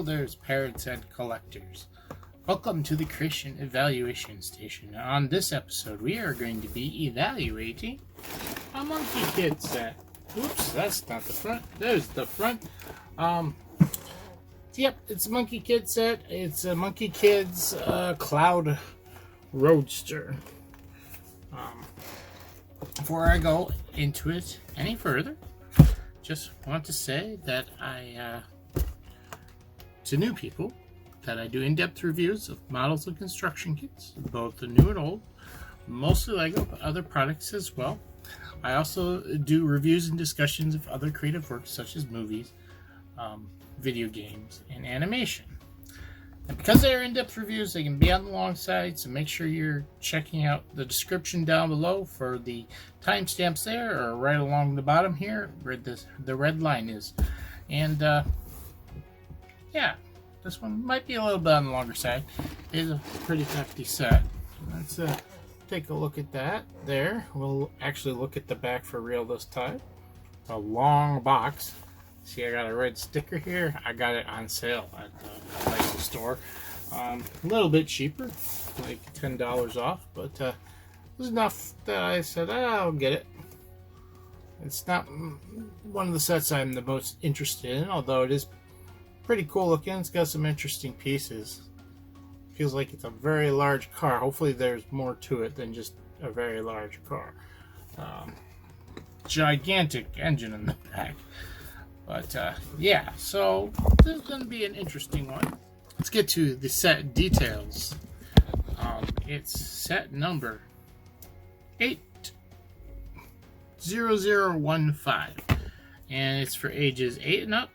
builders, parents, and collectors. Welcome to the Creation Evaluation Station. On this episode, we are going to be evaluating a Monkey Kid set. Oops, that's not the front. There's the front. Yep, it's a Monkey Kid set. It's a Monkey Kid's Cloud Roadster. Before I go into it any further, just want to say that to new people, that I do in-depth reviews of models and construction kits, both the new and old, mostly Lego, but other products as well. I also do reviews and discussions of other creative works such as movies, video games, and animation. And because they are in-depth reviews, they can be on the long side, so make sure you're checking out the description down below for the timestamps there, or right along the bottom here where the red line is. And yeah, this one might be a little bit on the longer side. It is a pretty hefty set. Let's take a look at that there. We'll actually look at the back for real this time. A long box. See, I got a red sticker here. I got it on sale at the Lego store. A little bit cheaper, like $10 off, but it was enough that I said, I'll get it. It's not one of the sets I'm the most interested in, although it is pretty cool looking. It's got some interesting pieces. Feels like it's a very large car. Hopefully there's more to it than just a very large car. Gigantic engine in the back. But yeah, so this is going to be an interesting one. Let's get to the set details. It's set number 80015, and it's for ages 8 and up,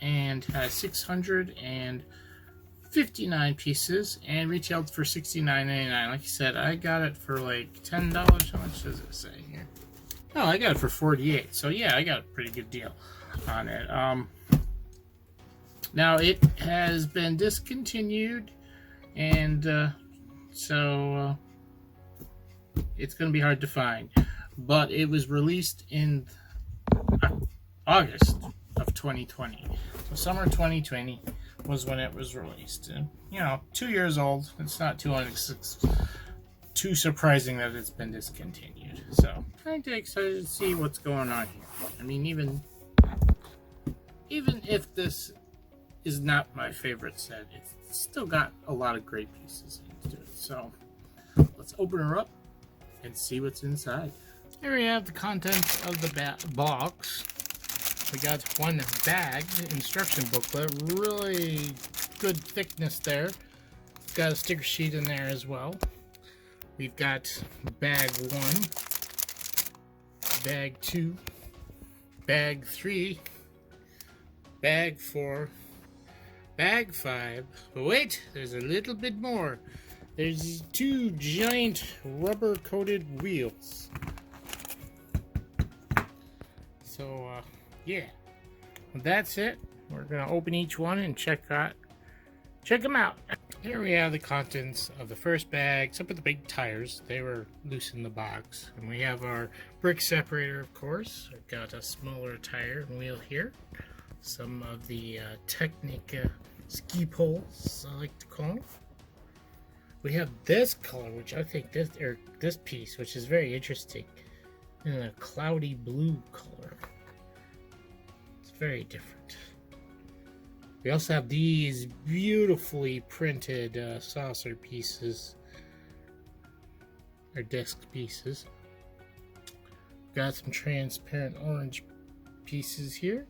and has 659 pieces, and retailed for $69.99. Like I said, I got it for like $10. How much does it say here? Oh, I got it for $48. So yeah, I got a pretty good deal on it. Now it has been discontinued, and so it's going to be hard to find. But it was released in August of 2020. So summer 2020 was when it was released. And, you know, 2 years old. It's not too surprising that it's been discontinued. So I'm kind of excited to see what's going on here. I mean, even if this is not my favorite set, it's still got a lot of great pieces into it. So let's open her up and see what's inside. Here we have the contents of the box. We got one bagged instruction booklet, really good thickness there. Got a sticker sheet in there as well. We've got bag 1, bag 2, bag 3, bag 4, bag 5. But wait, there's a little bit more. There's 2 giant rubber coated wheels. So yeah, that's it. We're gonna open each one and check them out. Here we have the contents of the first bag, except for the big tires. They were loose in the box. And we have our brick separator, of course. We've got a smaller tire and wheel here. Some of the Technic ski poles, I like to call them. We have this color, which I think this piece, which is very interesting, in a cloudy blue color. It's very different. We also have these beautifully printed saucer pieces, or disc pieces. Got some transparent orange pieces here.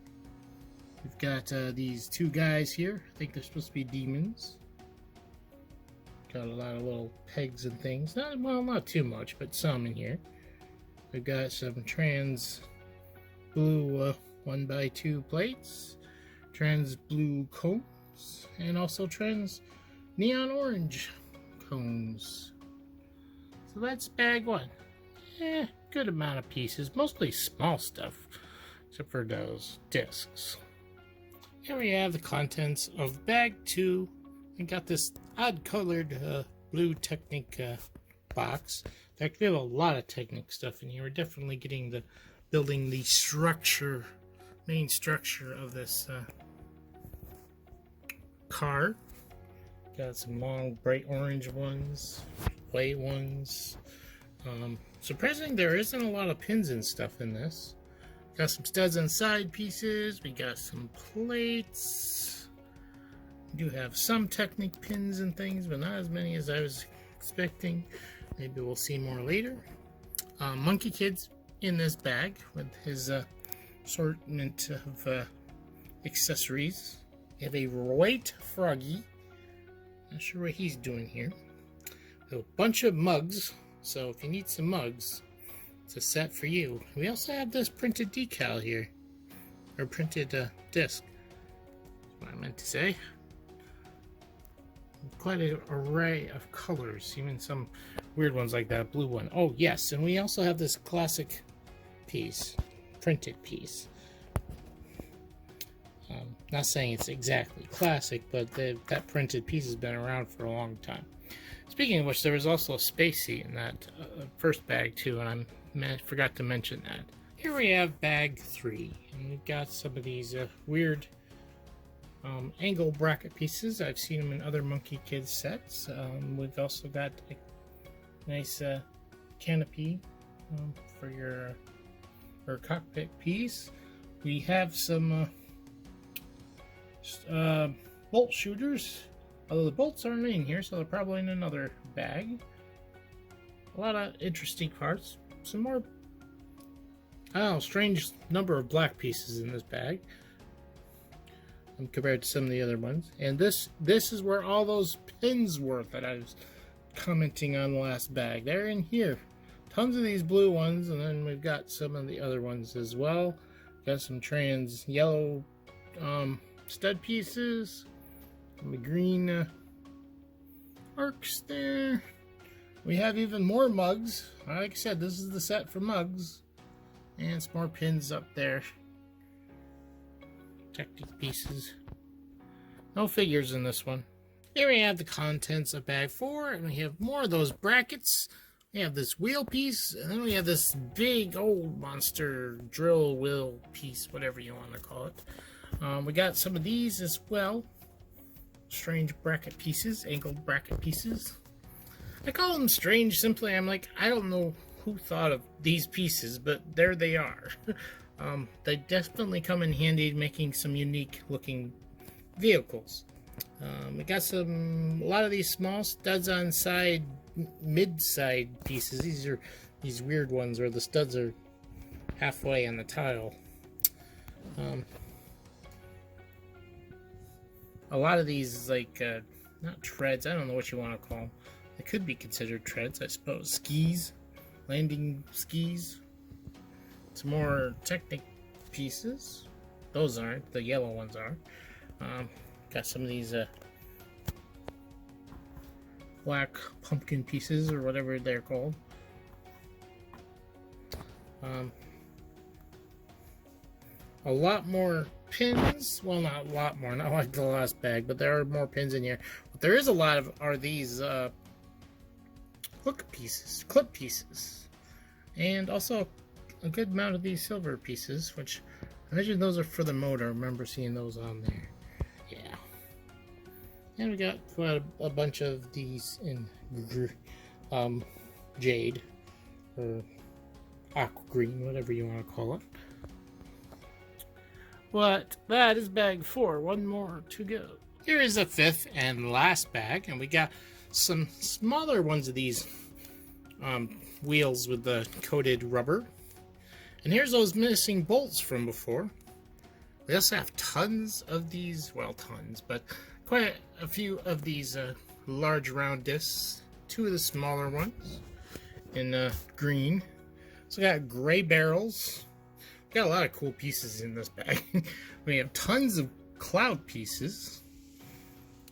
We've got these 2 guys here. I think they're supposed to be demons. Got a lot of little pegs and things. Not too much, but some in here. We've got some trans blue 1x2 plates, trans blue cones, and also trans neon orange cones. So that's bag 1. Good amount of pieces, mostly small stuff, except for those discs. Here we have the contents of bag 2. We got this odd colored blue Technic box. In fact, we have a lot of Technic stuff in here. We're definitely getting building the structure, main structure of this car. Got some long bright orange ones, white ones. Surprisingly, there isn't a lot of pins and stuff in this. Got some studs on side pieces. We got some plates. We do have some Technic pins and things, but not as many as I was expecting. Maybe we'll see more later. Monkey Kid's in this bag with his assortment of accessories. We have a white froggy. Not sure what he's doing here. A bunch of mugs, so if you need some mugs, it's a set for you. We also have this printed decal here, or printed disc. That's what I meant to say. Quite an array of colors, even some weird ones like that blue one. Oh yes, and we also have this classic piece, printed piece. Not saying it's exactly classic, but that printed piece has been around for a long time. Speaking of which, there was also a Spacey in that first bag too, and I forgot to mention that. Here we have bag 3, and we've got some of these weird angle bracket pieces. I've seen them in other Monkey Kid sets. We've also got a nice canopy for your cockpit piece. We have some bolt shooters, although the bolts aren't in here, so they're probably in another bag. A lot of interesting parts. Some more, I don't know, strange number of black pieces in this bag compared to some of the other ones. And this is where all those pins were that I was commenting on the last bag. They're in here. Tons of these blue ones, and then we've got some of the other ones as well. Got some trans yellow stud pieces, and the green arcs there. We have even more mugs. Like I said, this is the set for mugs, and some more pins up there. Technic pieces. No figures in this one. Here we have the contents of bag 4, and we have more of those brackets. We have this wheel piece, and then we have this big old monster drill wheel piece, whatever you want to call it. We got some of these as well. Strange bracket pieces, angled bracket pieces. I call them strange simply, I don't know who thought of these pieces, but there they are. They definitely come in handy making some unique looking vehicles. We got a lot of these small studs on side, mid-side pieces. These are these weird ones where the studs are halfway on the tile. A lot of these, not treads, I don't know what you want to call them. They could be considered treads, I suppose. Skis, landing skis. Some more Technic pieces. Those aren't, the yellow ones are. Got some of these black pumpkin pieces, or whatever they're called. A lot more pins. Well, not a lot more, not like the last bag, but there are more pins in here. What there is a lot of are these hook pieces, clip pieces, and also a good amount of these silver pieces, which I imagine those are for the motor. I remember seeing those on there. Yeah. And we got quite a bunch of these in jade, or aqua green, whatever you want to call it. But that is bag 4. One more to go. Here is the 5th and last bag, and we got some smaller ones of these wheels with the coated rubber. And here's those missing bolts from before. We also have tons of these, well, tons, but quite a few of these large round discs. 2 of the smaller ones in green. So we got gray barrels. We got a lot of cool pieces in this bag. We have tons of cloud pieces,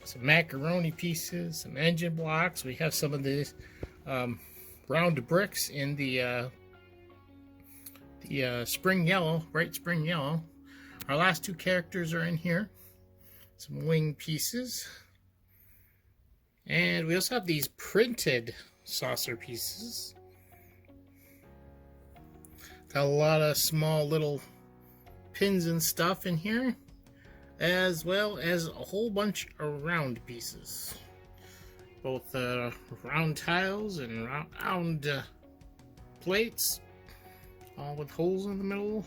some macaroni pieces, some engine blocks. We have some of these round bricks in the spring yellow, bright spring yellow. Our last 2 characters are in here. Some wing pieces. And we also have these printed saucer pieces. Got a lot of small little pins and stuff in here. as well as a whole bunch of round pieces. Both round tiles and round plates, all with holes in the middle.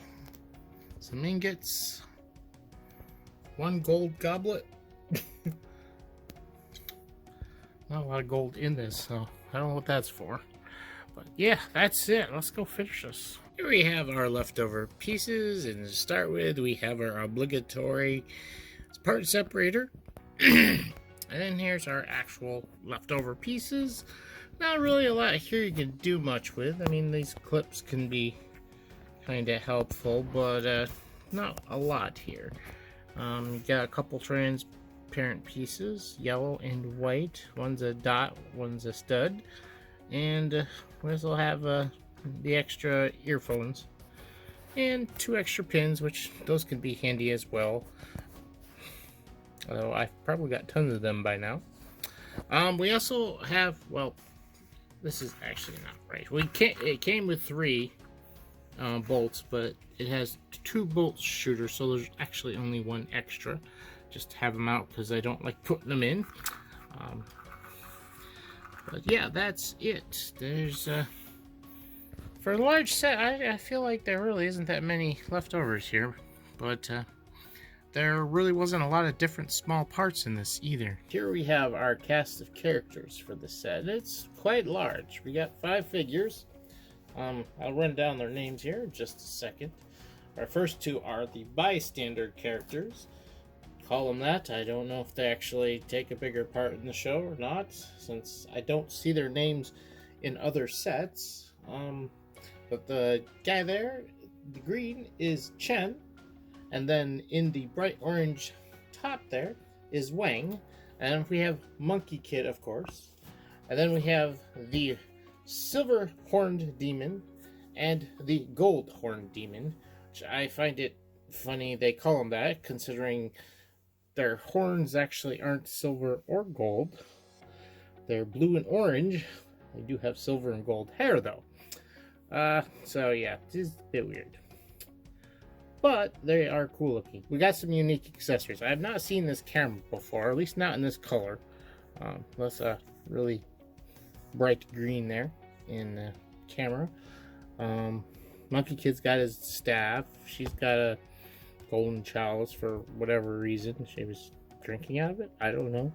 Some ingots. One gold goblet. Not a lot of gold in this, so I don't know what that's for. But yeah, that's it. Let's go finish this. Here we have our leftover pieces, and to start with, we have our obligatory part separator. And then here's our actual leftover pieces. Not really a lot here you can do much with. I mean, these clips can be kind of helpful, but not a lot here. You got a couple transparent pieces, yellow and white. One's a dot, one's a stud. And we also have the extra earphones and 2 extra pins, which those can be handy as well. Although I've probably got tons of them by now. We also have, well, this is actually not right. It came with 3 bolts, but it has 2 bolt shooters, so there's actually only 1 extra. Just to have them out because I don't like putting them in. But yeah, that's it. There's for a large set, I feel like there really isn't that many leftovers here, but there really wasn't a lot of different small parts in this either. Here we have our cast of characters for the set. It's quite large. We got 5 figures. I'll run down their names here in just a second. Our first 2 are the bystander characters. Call them that. I don't know if they actually take a bigger part in the show or not, since I don't see their names in other sets. But the guy there, the green, is Chen, and then in the bright orange top there is Wang, and we have Monkey Kid, of course, and then we have the silver horned demon and the gold horned demon, which I find it funny they call them that, considering their horns actually aren't silver or gold. They're blue and orange. They do have silver and gold hair, though. So yeah, this is a bit weird. But they are cool looking. We got some unique accessories. I have not seen this camera before, at least not in this color. That's a really bright green there in the camera. Monkey Kid's got his staff. She's got a golden chalice for whatever reason. She was drinking out of it. I don't know.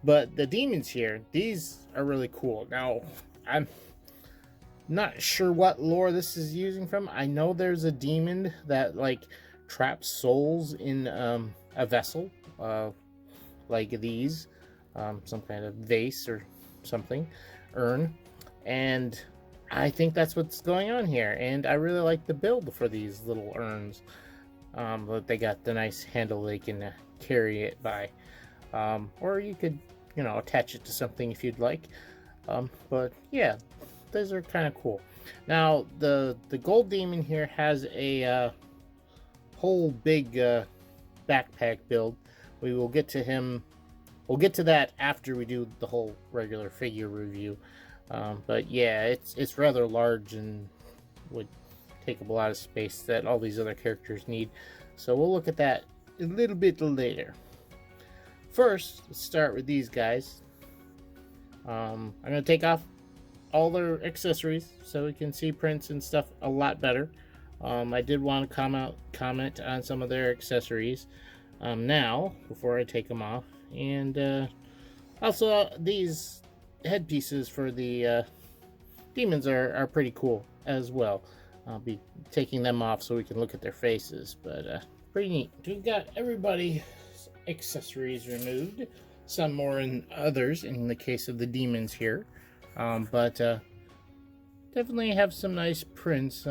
But the demons here, these are really cool. Now, I'm not sure what lore this is using from. I know there's a demon that like traps souls in a vessel, like these, some kind of vase or something, urn, and I think that's what's going on here. And I really like the build for these little urns. But they got the nice handle they can carry it by, or you could, you know, attach it to something if you'd like. But yeah, those are kind of cool. Now the gold demon here has a whole big backpack build. We will get to him. We'll get to that after we do the whole regular figure review. But yeah, it's rather large and would take up a lot of space that all these other characters need. So we'll look at that a little bit later. First, let's start with these guys. I'm going to take off all their accessories so we can see prints and stuff a lot better. I did want to comment on some of their accessories now before I take them off. And also these headpieces for the demons are pretty cool as well. I'll be taking them off so we can look at their faces, but pretty neat. We've got everybody's accessories removed, some more than others in the case of the demons here, but definitely have some nice prints.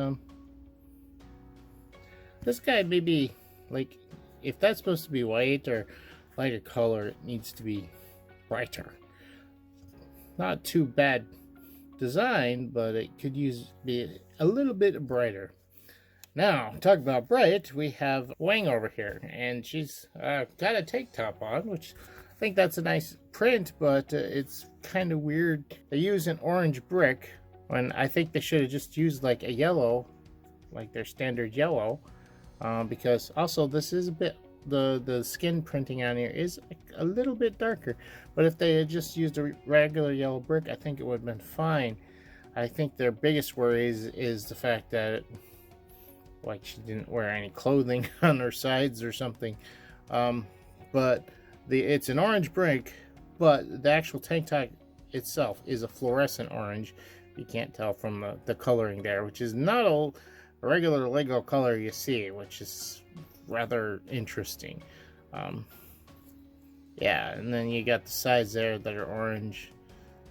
This guy maybe, like, if that's supposed to be white or lighter color, it needs to be brighter. Not too bad design, but it could be a little bit brighter. Now, talk about bright, we have Wang over here, and she's got a tank top on, which I think that's a nice print, but it's kind of weird. They use an orange brick when I think they should have just used like a yellow, like their standard yellow, because also this is a bit the skin printing on here is a little bit darker, but if they had just used a regular yellow brick, I think it would have been fine. I think their biggest worry is the fact that like she didn't wear any clothing on her sides or something. But it's an orange brick, but the actual tank top itself is a fluorescent orange. You can't tell from the coloring there, which is not a regular Lego color you see, which is rather interesting. Yeah, and then you got the sides there that are orange.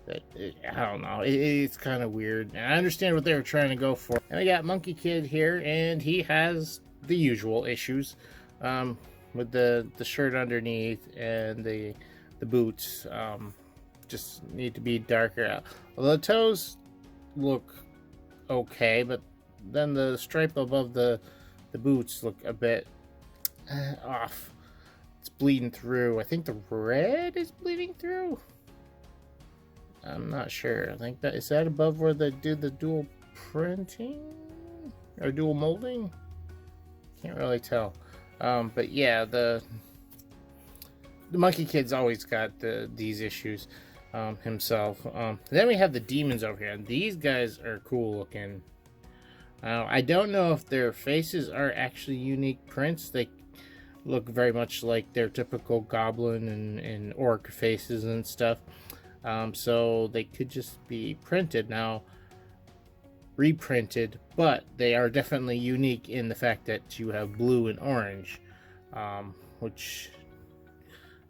I don't know, it's kind of weird, and I understand what they were trying to go for. And I got Monkey Kid here, and he has the usual issues with the shirt underneath and the boots. Just need to be darker. Well, the toes look okay, but then the stripe above the boots look a bit off. It's bleeding through. I think the red is bleeding through. I'm not sure. I think that is that above where they do the dual printing or dual molding. Can't really tell. But yeah, the Monkey Kid's always got these issues himself. Then we have the demons over here, and these guys are cool looking. I don't know if their faces are actually unique prints. They look very much like their typical goblin and orc faces and stuff. So they could just be printed now, reprinted, but they are definitely unique in the fact that you have blue and orange, which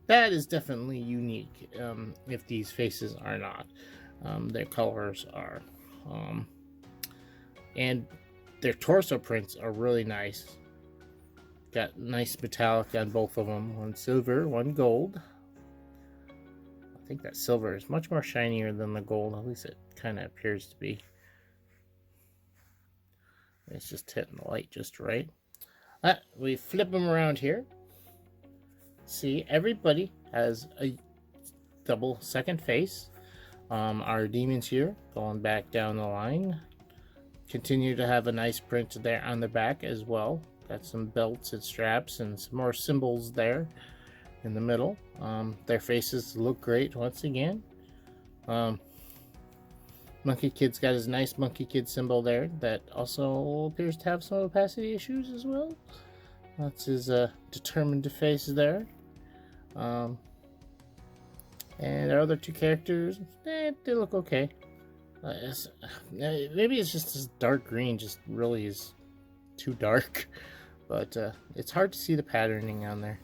that is definitely unique. If these faces are not, their colors are, and their torso prints are really nice. Got nice metallic on both of them. One silver, one gold. I think that silver is much more shinier than the gold. At least it kind of appears to be. It's just hitting the light just right. We flip them around here. See, everybody has a double second face. Our demons here, going back down the line, continue to have a nice print there on the back as well. Got some belts and straps and some more symbols there in the middle. Their faces look great once again. Monkey Kid's got his nice Monkey Kid symbol there that also appears to have some opacity issues as well. That's his determined face there. And our other two characters, they look okay. Maybe it's just this dark green just really is too dark, but it's hard to see the patterning on there.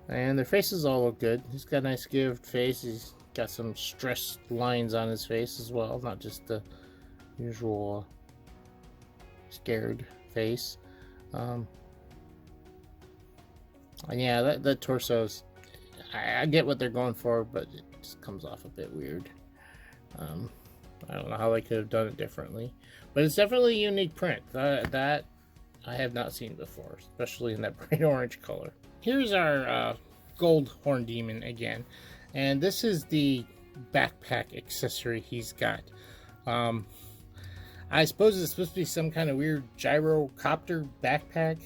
And their faces all look good. He's got a nice gift face. He's got some stressed lines on his face as well, not just the usual scared face. And yeah, that torso's, I get what they're going for, but it just comes off a bit weird. I don't know how they could have done it differently, but it's definitely a unique print that I have not seen before, especially in that bright orange color. Here's our gold horn demon again, and this is the backpack accessory he's got. I suppose it's supposed to be some kind of weird gyrocopter backpack.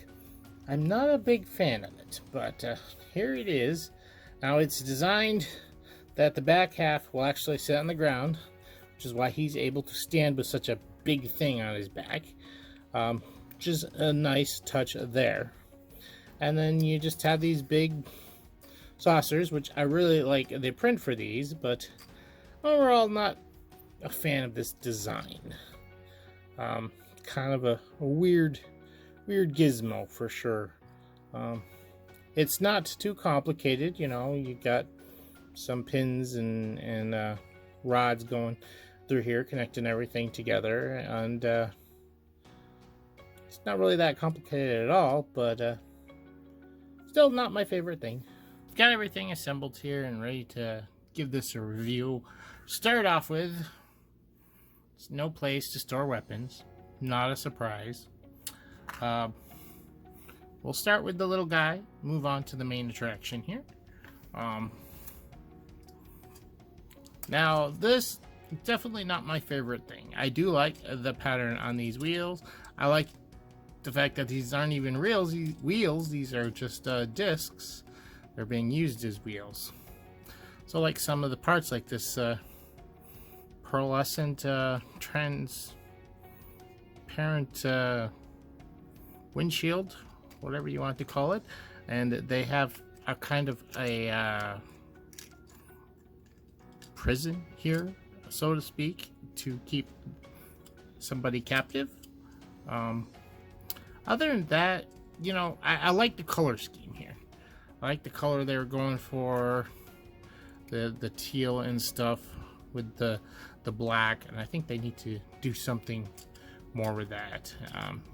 I'm not a big fan of it, but here it is. Now it's designed that the back half will actually sit on the ground, which is why he's able to stand with such a big thing on his back, which is a nice touch there. And then you just have these big saucers, which I really like the print for these, but overall not a fan of this design. Kind of a weird gizmo for sure. It's not too complicated, you know. You got some pins and rods going through here, connecting everything together, and it's not really that complicated at all, but still not my favorite thing. Got everything assembled here and ready to give this a review. Start off with, there's no place to store weapons. Not a surprise. We'll start with the little guy, move on to the main attraction here. Now this is definitely not my favorite thing. I do like the pattern on these wheels. I like the fact that these aren't even wheels. These are just discs. They're being used as wheels. So like some of the parts, like this pearlescent transparent windshield, whatever you want to call it, and they have a kind of a prison here, so to speak, to keep somebody captive. Other than that, you know, I like the color scheme here. I like the color they were going for, the teal and stuff with the black, and I think they need to do something more with that.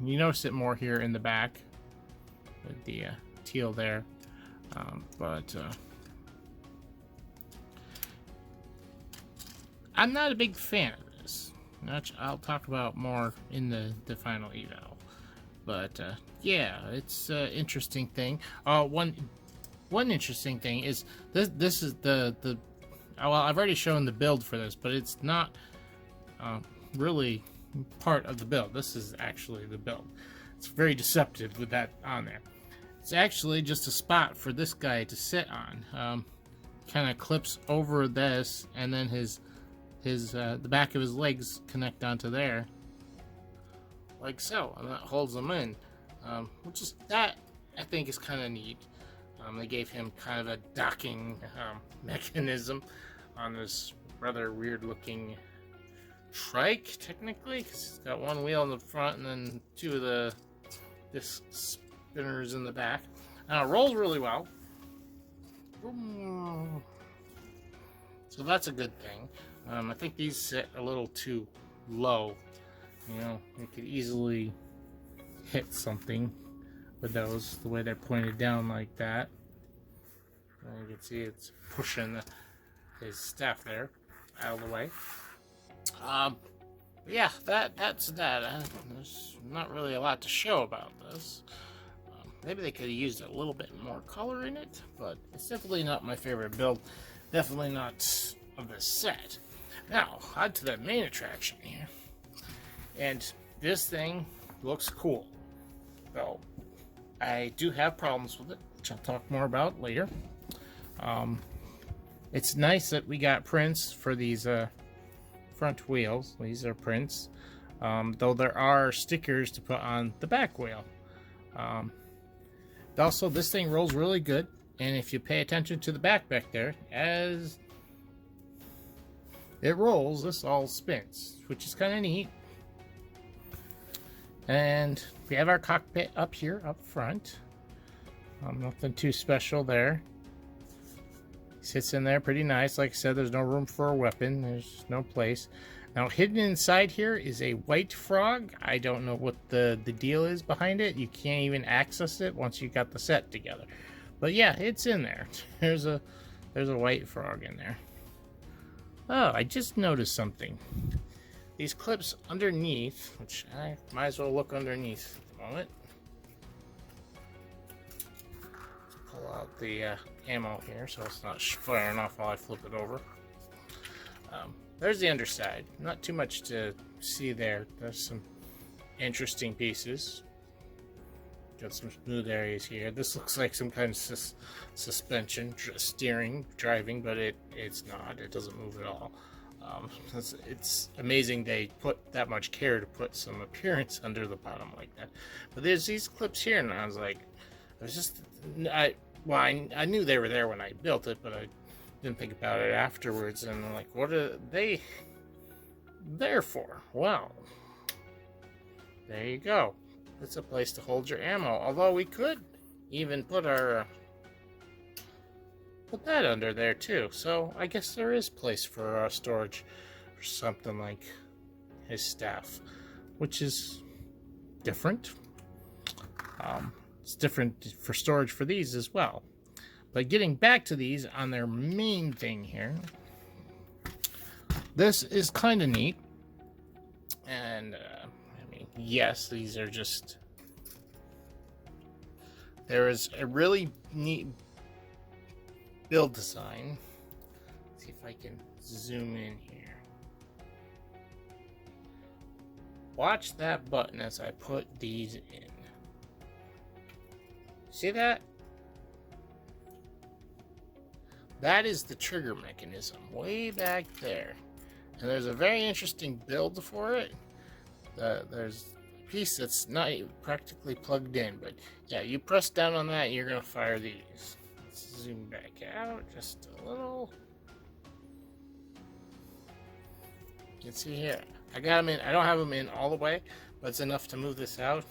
You notice it more here in the back with the teal there, but I'm not a big fan of this. I'll talk about more in the final eval, but yeah, it's an interesting thing. One interesting thing is this is the well, I've already shown the build for this, but it's not really part of the build. This is actually the build. It's very deceptive with that on there. It's actually just a spot for this guy to sit on. Kind of clips over this, and then the back of his legs connect onto there, like so, and that holds them in. Which is, that I think is kind of neat. They gave him kind of a docking mechanism on this rather weird looking trike, technically, because it's got one wheel in the front and then two of the disc spinners in the back. It rolls really well, so that's a good thing. I think these sit a little too low. You know, you could easily hit something with those, the way they're pointed down like that. And you can see it's pushing his staff there out of the way. Yeah, that's that. There's not really a lot to show about this. Maybe they could have used a little bit more color in it, but it's definitely not my favorite build. Definitely not of the set. Now, on to the main attraction here. And this thing looks cool. Though, I do have problems with it, which I'll talk more about later. It's nice that we got prints for these front wheels. These are prints. Though there are stickers to put on the back wheel. Also, this thing rolls really good. And if you pay attention to the back there, as it rolls, this all spins, which is kind of neat. And we have our cockpit up here, up front. Nothing too special there. Sits in there pretty nice. Like I said, there's no room for a weapon. There's no place. Now, hidden inside here is a white frog. I don't know what the deal is behind it. You can't even access it once you got the set together. But yeah, it's in there. There's a white frog in there. Oh, I just noticed something. These clips underneath, which I might as well look underneath at the moment. Pull out the ammo here so it's not firing off while I flip it over. There's the underside. Not too much to see there. There's some interesting pieces. Got some smooth areas here. This looks like some kind of suspension, steering, driving, but it's not. It doesn't move at all. It's amazing they put that much care to put some appearance under the bottom like that. But there's these clips here, and I was like, I knew they were there when I built it, but I didn't think about it afterwards. And I'm like, what are they there for? Well, there you go. It's a place to hold your ammo. Although we could even put our put that under there too. So I guess there is place for storage for something like his staff, which is different. It's different for storage for these as well. But getting back to these on their main thing here, this is kind of neat. And I mean, yes, these are just, there is a really neat build design. Let's see if I can zoom in here. Watch that button as I put these in. See that? That is the trigger mechanism way back there. And there's a very interesting build for it. There's a piece that's not practically plugged in, but yeah, you press down on that and you're going to fire these. Let's zoom back out just a little. You can see here, I got them in. I don't have them in all the way, but it's enough to move this out.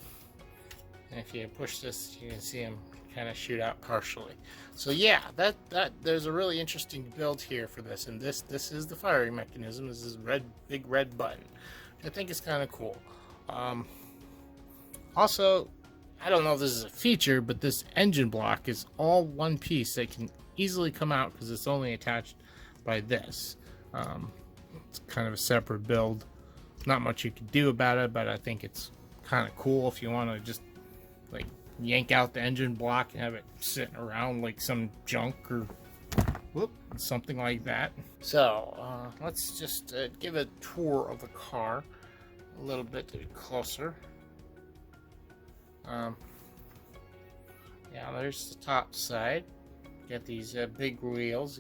And if you push this, you can see them kind of shoot out partially. So yeah, that there's a really interesting build here for this, and this is the firing mechanism. This is big red button. I think it's kind of cool. Also, I don't know if this is a feature, but this engine block is all one piece that can easily come out because it's only attached by this. It's kind of a separate build. Not much you can do about it, but I think it's kind of cool if you want to just like yank out the engine block and have it sitting around like some junk or something like that. So let's just give a tour of the car a little bit closer. Yeah, there's the top side. Got these big wheels.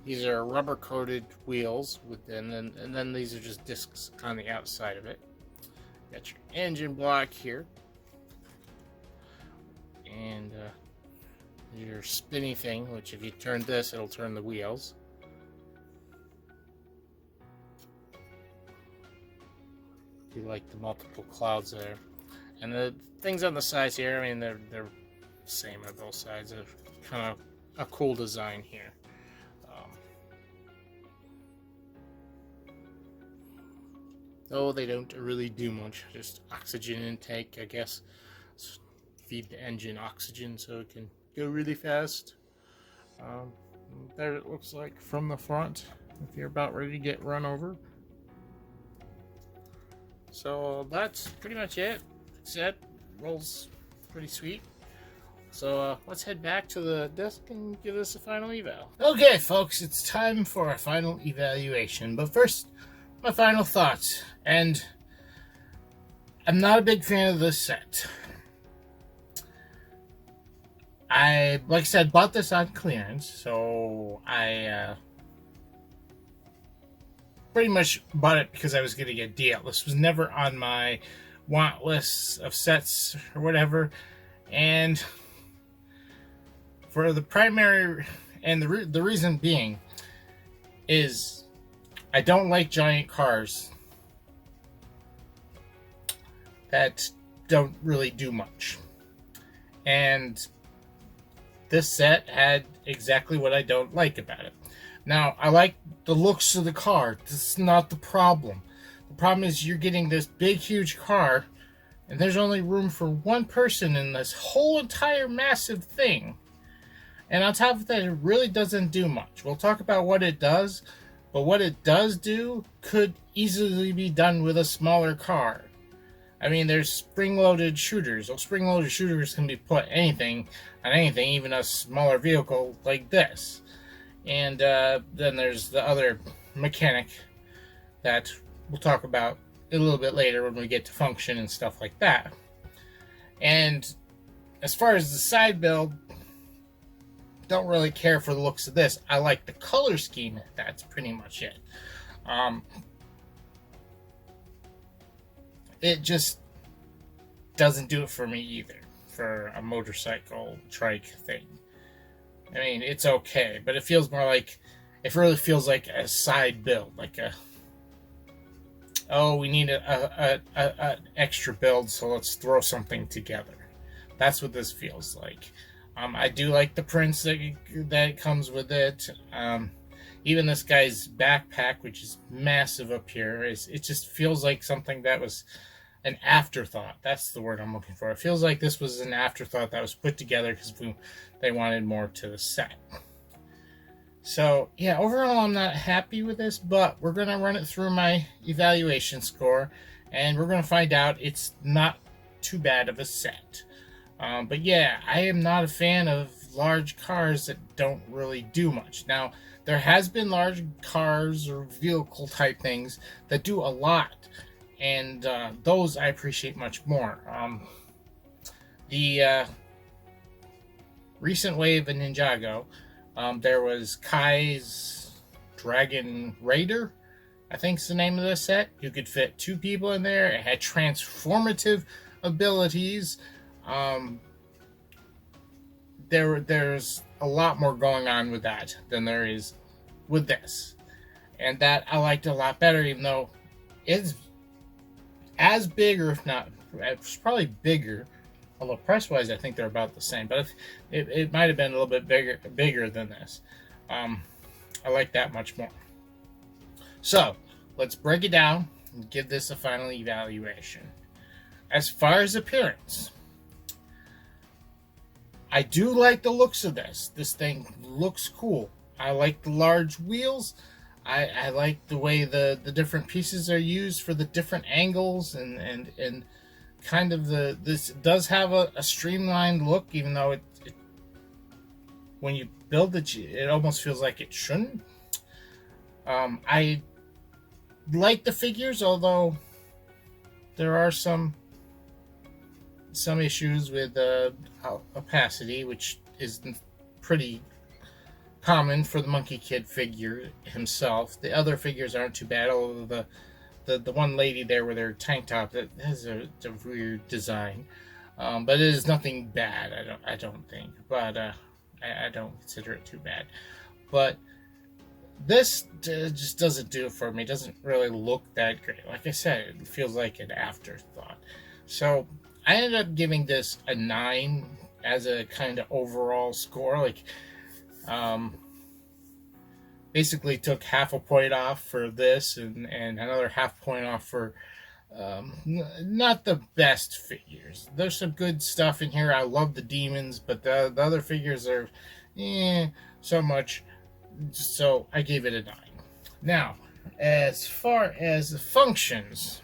These are rubber coated wheels within, and then these are just discs on the outside of it. Got your engine block here. And your spinny thing, which if you turn this, it'll turn the wheels. You like the multiple clouds there. And the things on the sides here, I mean, they're the same on both sides. They're kind of a cool design here. Though they don't really do much, just oxygen intake, I guess. Feed the engine oxygen so it can go really fast. There it looks like from the front if you're about ready to get run over. So that's pretty much it. That's it. Rolls pretty sweet. So let's head back to the desk and give this a final eval. Okay folks, it's time for a final evaluation, but first my final thoughts. And I'm not a big fan of this set. Like I said, bought this on clearance, so I pretty much bought it because I was getting a deal. This was never on my want list of sets or whatever, and for the primary, and the reason being is I don't like giant cars that don't really do much, and this set had exactly what I don't like about it. Now, I like the looks of the car. This is not the problem. The problem is you're getting this big, huge car, and there's only room for one person in this whole entire massive thing. And on top of that, it really doesn't do much. We'll talk about what it does, but what it does do could easily be done with a smaller car. I mean, there's spring-loaded shooters. Those spring-loaded shooters can be put on anything, even a smaller vehicle like this. And then there's the other mechanic that we'll talk about a little bit later when we get to function and stuff like that. And as far as the side build, don't really care for the looks of this. I like the color scheme. That's pretty much it. It just doesn't do it for me either, for a motorcycle trike thing. I mean, it's okay, but it feels more like, it really feels like a side build, like a, oh, we need an extra build, so let's throw something together. That's what this feels like. I do like the prints that comes with it. Even this guy's backpack, which is massive up here, it just feels like something that was an afterthought. That's the word I'm looking for. It feels like this was an afterthought that was put together because they wanted more to the set. So, yeah, overall I'm not happy with this, but we're going to run it through my evaluation score, and we're going to find out it's not too bad of a set. But yeah, I am not a fan of large cars that don't really do much. Now, there has been large cars or vehicle type things that do a lot, and those I appreciate much more. The recent wave of Ninjago. There was Kai's Dragon Raider, I think is the name of the set. You could fit 2 people in there. It had transformative abilities. There's a lot more going on with that than there is with this. And that I liked a lot better, even though it's as big, or if not, it's probably bigger. Although price-wise, I think they're about the same. But it might have been a little bit bigger than this. I like that much more. So, let's break it down and give this a final evaluation. As far as appearance, I do like the looks of this. This thing looks cool. I like the large wheels. I like the way the different pieces are used for the different angles, and kind of this does have a streamlined look, even though it when you build it, it almost feels like it shouldn't. I like the figures, although there are some issues with opacity, which is pretty common for the Monkey Kid figure himself. The other figures aren't too bad, although the one lady there with her tank top, that has a weird design, but it is nothing bad. I don't think, but I don't consider it too bad. But this just doesn't do it for me. It doesn't really look that great. Like I said, it feels like an afterthought. So I ended up giving this a 9 as a kind of overall score. Like, basically took half a point off for this, and another half point off for not the best figures. There's some good stuff in here. I love the demons, but the other figures are so much. So I gave it a 9. Now, as far as the functions,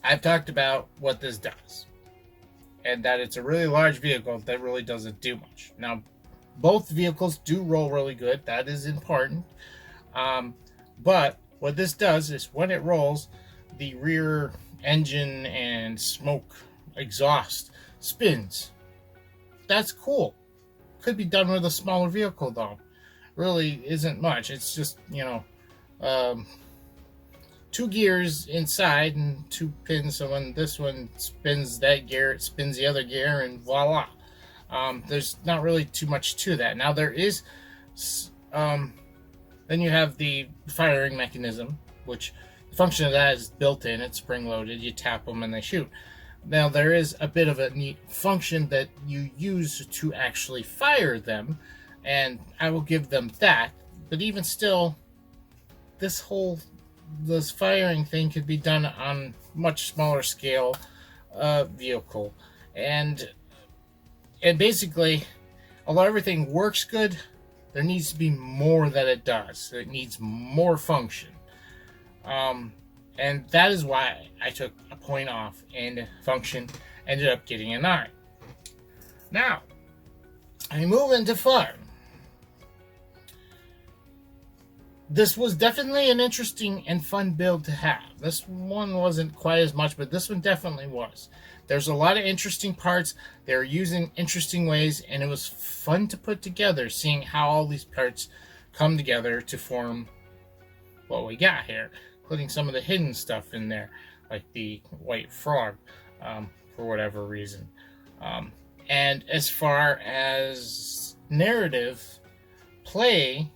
I've talked about what this does, and that it's a really large vehicle that really doesn't do much. Now, both vehicles do roll really good. That is important. But what this does is when it rolls, the rear engine and smoke exhaust spins. That's cool. Could be done with a smaller vehicle, though. Really isn't much. It's just, 2 gears inside and 2 pins. So when this one spins that gear, it spins the other gear, and voila. There's not really too much to that. Now there is, then you have the firing mechanism, which the function of that is built in. It's spring-loaded. You tap them and they shoot. Now there is a bit of a neat function that you use to actually fire them, and I will give them that. But even still, this firing thing could be done on much smaller scale vehicle, and basically, although everything works good, there needs to be more that it does. It needs more function, and that is why I took a point off, and function ended up getting a 9. Now I move into fun. This was definitely an interesting and fun build to have. This one wasn't quite as much, but this one definitely was. There's a lot of interesting parts. They were used in interesting ways, and it was fun to put together, seeing how all these parts come together to form what we got here, including some of the hidden stuff in there, like the white frog, for whatever reason. And as far as narrative play,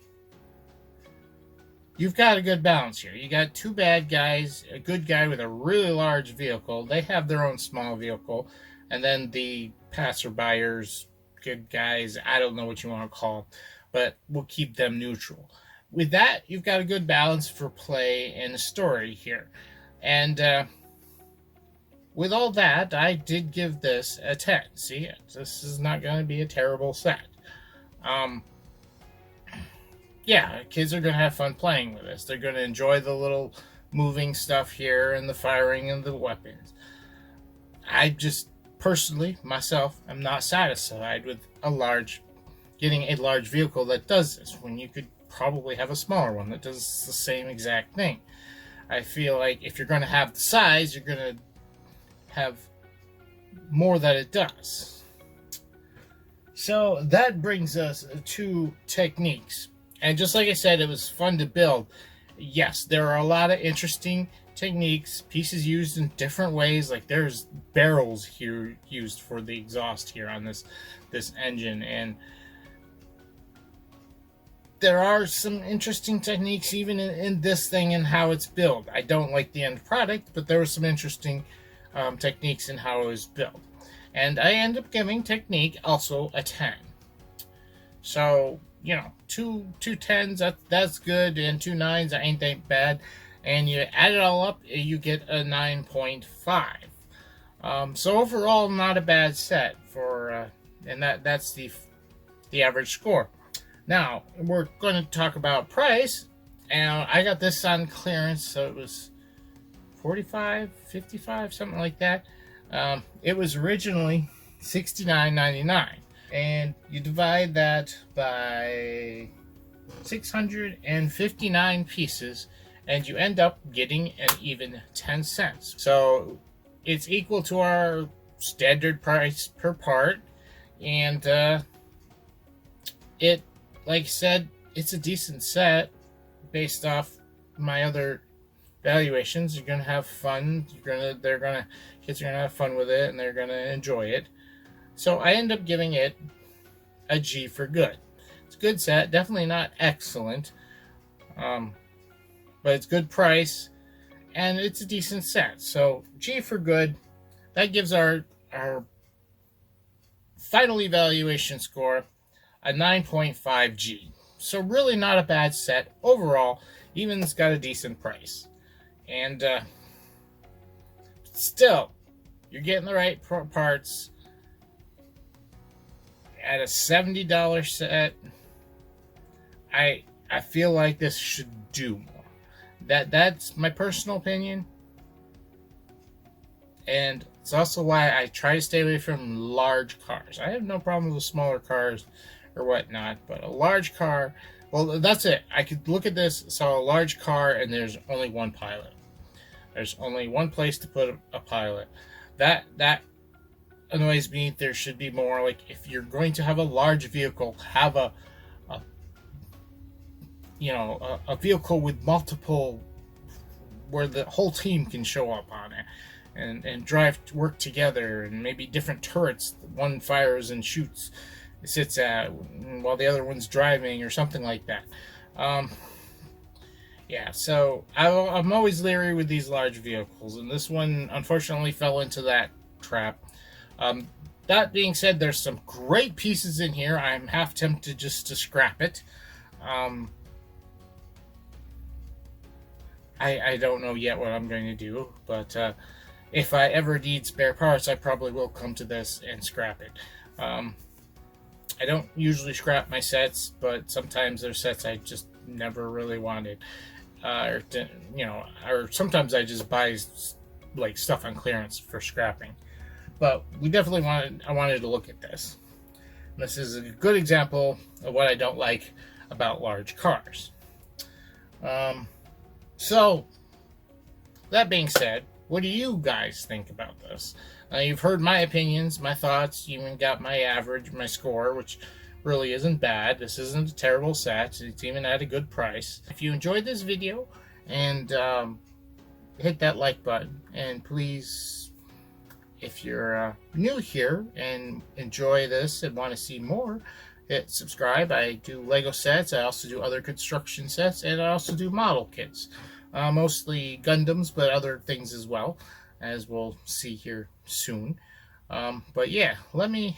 you've got a good balance here. You got 2 bad guys, a good guy with a really large vehicle. They have their own small vehicle. And then the passerbyers, good guys, I don't know what you want to call them, but we'll keep them neutral. With that, you've got a good balance for play and story here. And with all that, I did give this a 10. See, this is not going to be a terrible set. Yeah, kids are going to have fun playing with this. They're going to enjoy the little moving stuff here and the firing and the weapons. I just, personally, myself, am not satisfied with getting a large vehicle that does this, when you could probably have a smaller one that does the same exact thing. I feel like if you're going to have the size, you're going to have more that it does. So that brings us to techniques. And just like I said, it was fun to build. Yes, there are a lot of interesting techniques, pieces used in different ways. Like there's barrels here used for the exhaust here on this engine, and there are some interesting techniques even in this thing and how it's built. I don't like the end product, but there were some interesting techniques in how it was built. And I end up giving technique also a 10. So, you know, two 10s, that's good, and 2 9s, that ain't that bad. And you add it all up, you get a 9.5. So overall, not a bad set for, and that's the average score. Now, we're going to talk about price, and I got this on clearance, so it was $45, $55, something like that. It was originally $69.99, and you divide that by 659 pieces, and you end up getting an even 10 cents. So it's equal to our standard price per part, and it, like I said, it's a decent set based off my other valuations. You're gonna have fun. Kids are gonna have fun with it, and they're gonna enjoy it. So I end up giving it a G for good. It's a good set, definitely not excellent, but it's good price, and it's a decent set. So G for good. That gives our final evaluation score a 9.5 G. So really not a bad set overall. Even it's got a decent price. And still, you're getting the right parts at a $70 set. I feel like this should do more. That's my personal opinion. And it's also why I try to stay away from large cars. I have no problem with smaller cars or whatnot, but a large car, well, that's it. I could look at this, saw a large car, and there's only one pilot. There's only one place to put a pilot. That annoys me. There should be more. Like, if you're going to have a large vehicle, have a vehicle with multiple, where the whole team can show up on it and work together, and maybe different turrets. One fires and shoots, sits at, while the other one's driving, or something like that. Yeah, so I'm always leery with these large vehicles, and this one unfortunately fell into that trap. That being said, there's some great pieces in here. I'm half tempted just to scrap it. I don't know yet what I'm going to do, but if I ever need spare parts, I probably will come to this and scrap it. I don't usually scrap my sets, but sometimes there's sets I just never really wanted, or sometimes I just buy like stuff on clearance for scrapping. But I wanted to look at this. This is a good example of what I don't like about large cars. So that being said, what do you guys think about this? You've heard my opinions, my thoughts. You even got my average, my score, which really isn't bad. This isn't a terrible set. It's even at a good price. If you enjoyed this video, and hit that like button. And please, if you're new here and enjoy this and want to see more, hit subscribe. I do Lego sets. I also do other construction sets, and I also do model kits. Mostly Gundams, but other things as well, as we'll see here soon. But yeah, let me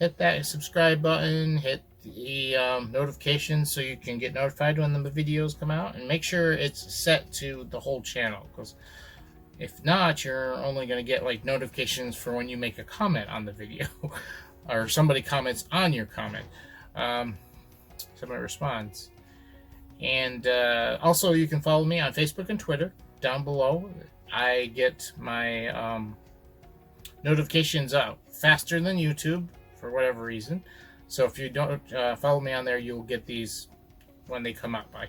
hit that subscribe button, hit the notifications so you can get notified when the videos come out, and make sure it's set to the whole channel, because if not, you're only going to get like notifications for when you make a comment on the video or somebody comments on your comment. Somebody responds. And also, you can follow me on Facebook and Twitter down below. I get my notifications out faster than YouTube for whatever reason. So if you don't follow me on there, you'll get these when they come up. I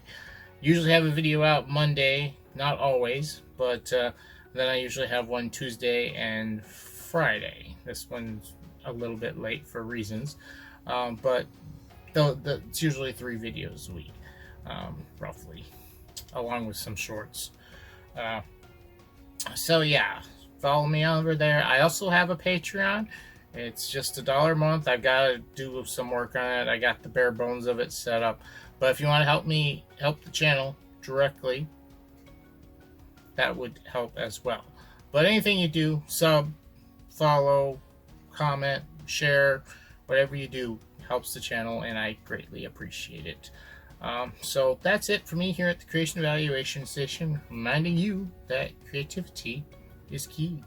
usually have a video out Monday, not always, but then I usually have one Tuesday and Friday. This one's a little bit late for reasons, but it's usually 3 videos a week, roughly, along with some shorts. So yeah, follow me over there. I also have a Patreon. It's just $1 a month. I've got to do some work on it. I got the bare bones of it set up. But if you want to help the channel directly, that would help as well. But anything you do, sub, follow, comment, share, whatever you do helps the channel, and I greatly appreciate it. So that's it for me here at the Creation Evaluation Station, reminding you that creativity is key.